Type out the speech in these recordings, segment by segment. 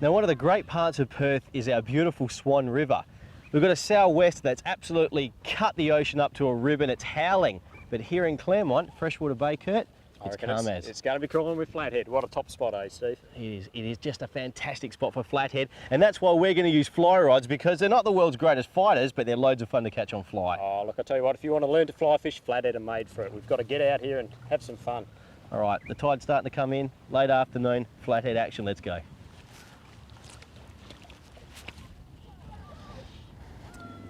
Now, one of the great parts of Perth is our beautiful Swan River. We've got a sou'west that's absolutely cut the ocean up to a ribbon. It's howling. But here in Claremont, Freshwater Bay, Kurt, it's calm as. It's going to be crawling with Flathead. What a top spot, eh, Steve? It is just a fantastic spot for Flathead. And that's why we're going to use fly rods, because they're not the world's greatest fighters, but they're loads of fun to catch on fly. Oh, look, I tell you what, if you want to learn to fly fish, Flathead are made for it. We've got to get out here and have some fun. All right, the tide's starting to come in, late afternoon, Flathead action, let's go.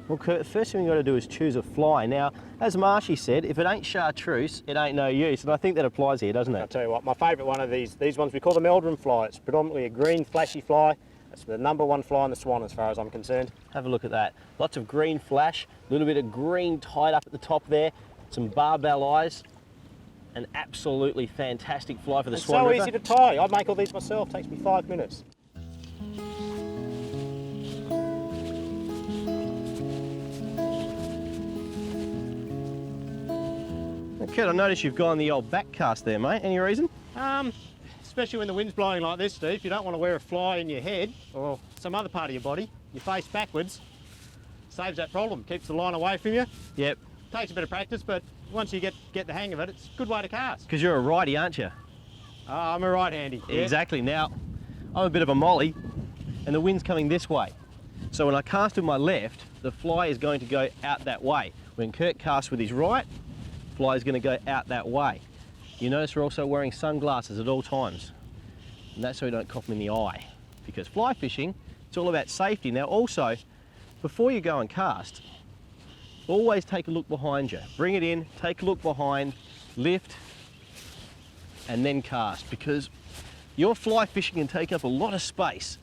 Well, Kurt, the first thing we've got to do is choose a fly. Now, as Marshy said, if it ain't chartreuse, it ain't no use. And I think that applies here, doesn't it? I'll tell you what, my favourite one of these ones we call the Meldrum fly. It's predominantly a green, flashy fly. It's the #1 fly in the Swan as far as I'm concerned. Have a look at that. Lots of green flash, a little bit of green tied up at the top there, some barbell eyes. An absolutely fantastic fly for the Swan River. So easy to tie. I make all these myself. Takes me 5 minutes. Kurt, I noticed you've gone the old back cast there, mate. Any reason? Especially when the wind's blowing like this, Steve, you don't want to wear a fly in your head or some other part of your body. You face backwards, saves that problem, keeps the line away from you. Yep. Takes a bit of practice, but once you get the hang of it, it's a good way to cast. Because you're a righty, aren't you? I'm a right-handy. Yeah. Exactly. Now, I'm a bit of a molly, and the wind's coming this way. So when I cast with my left, the fly is going to go out that way. When Kurt casts with his right, fly is going to go out that way. You notice we're also wearing sunglasses at all times, and that's so we don't cop them in the eye, because fly fishing, it's all about safety. Now also, before you go and cast, always take a look behind you. Bring it in, take a look behind, lift, and then cast, because your fly fishing can take up a lot of space,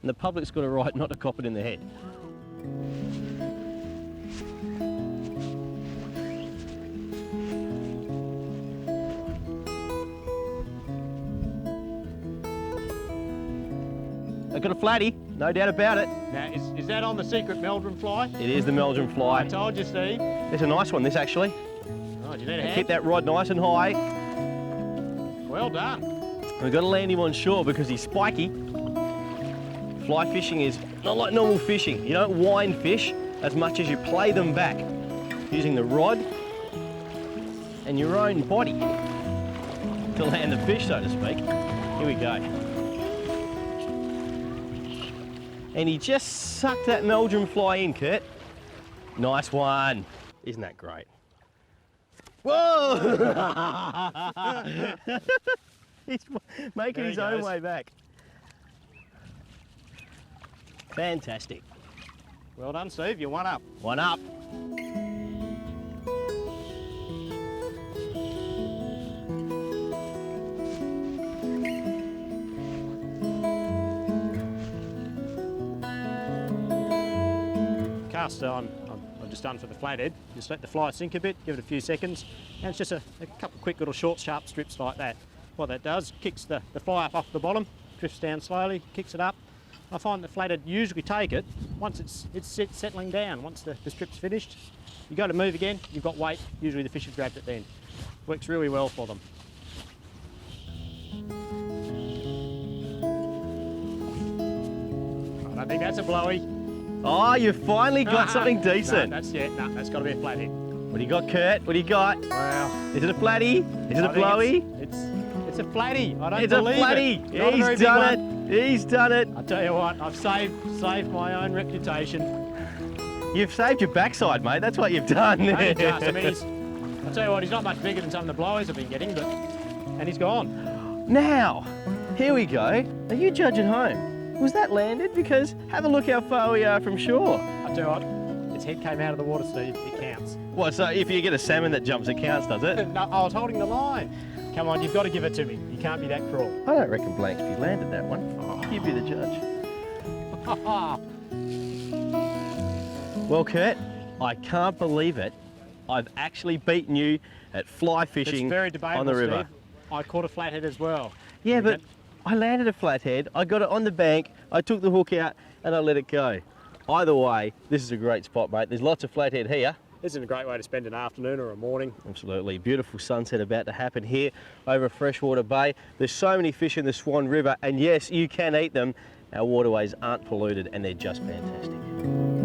and the public's got a right not to cop it in the head. I've got a flatty, no doubt about it. Now, is that on the secret Meldrum fly? It is the Meldrum fly. I told you, Steve. It's a nice one, this actually. Oh, do you need a hand? Keep that rod nice and high. Well done. We've got to land him on shore because he's spiky. Fly fishing is not like normal fishing. You don't wind fish as much as you play them back, using the rod and your own body to land the fish, so to speak. Here we go. And he just sucked that Meldrum fly in, Kurt. Nice one. Isn't that great? Whoa! He's making his own way back. Fantastic. Well done, Steve. You're one up. One up. Cast I've just done for the Flathead. Just let the fly sink a bit, give it a few seconds, and it's just a couple of quick little short, sharp strips like that. What that does, kicks the fly up off the bottom, drifts down slowly, kicks it up. I find the Flathead usually take it once it's settling down. Once the strip's finished, you go to move again, you've got weight. Usually the fish have grabbed it then. Works really well for them. I don't think that's a blowy. Oh, you finally got something decent. No, that's got to be a Flathead. What do you got, Kurt? What do you got? Well, Is it a flatty? Is it a blowy? It's a flatty. I don't It's a believe flatty. it. He's done it. He's done it. I tell you what, I've saved my own reputation. You've saved your backside, mate. That's what you've done. Only just, I mean, I tell you what, he's not much bigger than some of the blowies I've been getting, and he's gone. Now, here we go. Are you judge at home? Was that landed? Because have a look how far we are from shore. I tell you what, its head came out of the water, Steve. It counts. What, so if you get a salmon that jumps, it counts, does it? No, I was holding the line. Come on, you've got to give it to me. You can't be that cruel. I don't reckon Blanksby landed that one. You be the judge. Well, Kurt, I can't believe it. I've actually beaten you at fly fishing It's very debatable, on the river. Steve. I caught a flathead as well. Yeah, but I landed a flathead, I got it on the bank, I took the hook out and I let it go. Either way, this is a great spot, mate. There's lots of flathead here. This is a great way to spend an afternoon or a morning. Absolutely. Beautiful sunset about to happen here over Freshwater Bay. There's so many fish in the Swan River, and yes, you can eat them. our waterways aren't polluted and they're just fantastic.